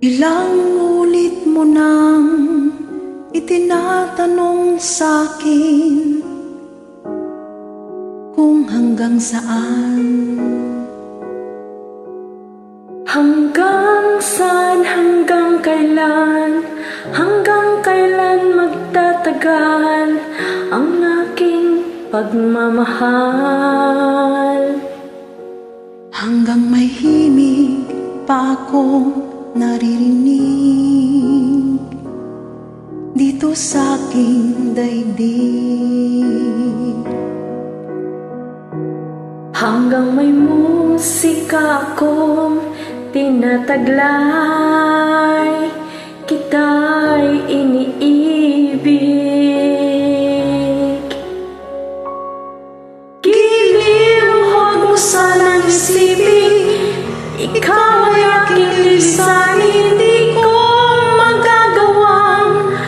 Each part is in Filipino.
Ilang ulit mo nang itinatanong sa'kin kung hanggang saan. Hanggang saan, hanggang kailan magtatagal ang aking pagmamahal? Hanggang may himig pa akong naririnig dito sa aking daigdig. Hanggang may musika akong tinataglay, kita'y iniibig. Giliw, huwag mo sanang isipin, ikaw ay aking lisanin. Di ko magagawang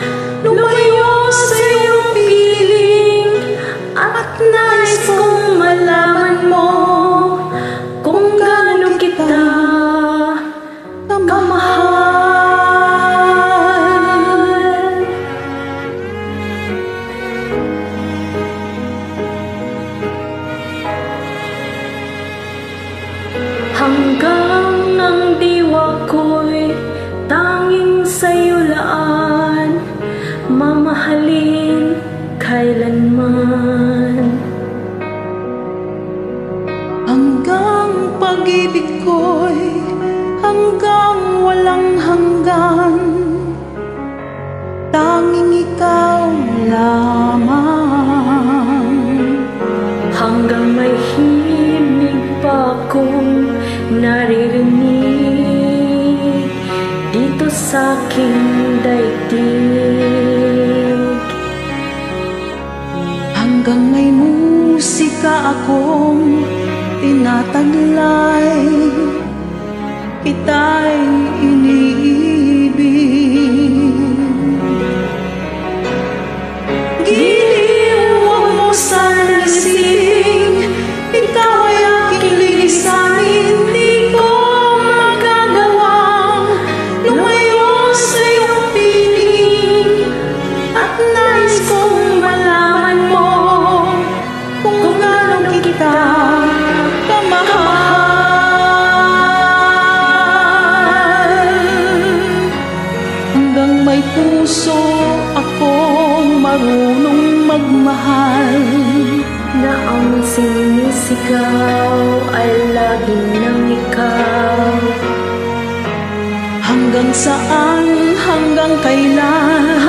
lumayo sa iyong piling, at nais kong malaman mo kung gaano kita kamahal. Hanggang ang diwa ko'y tanging sa'yo laan, mamahalin kailanman. Hanggang pag-ibig ko'y hanggang walang hanggan, tanging ikaw lamang. Hanggang may himig pa akong naririnig dito sa aking daigdig. Hanggang may musika akong tinataglay, kita'y iniibig. Giliw, huwag mo sanang isipin, ikaw ay aking lisanin. Di ko magagawang lumayo sa iyong piling, at nais kong malaman mo kung gaano kita may puso akong marunong magmahal, na ang sinisigaw ay laging nang ikaw. Hanggang saan, hanggang kailan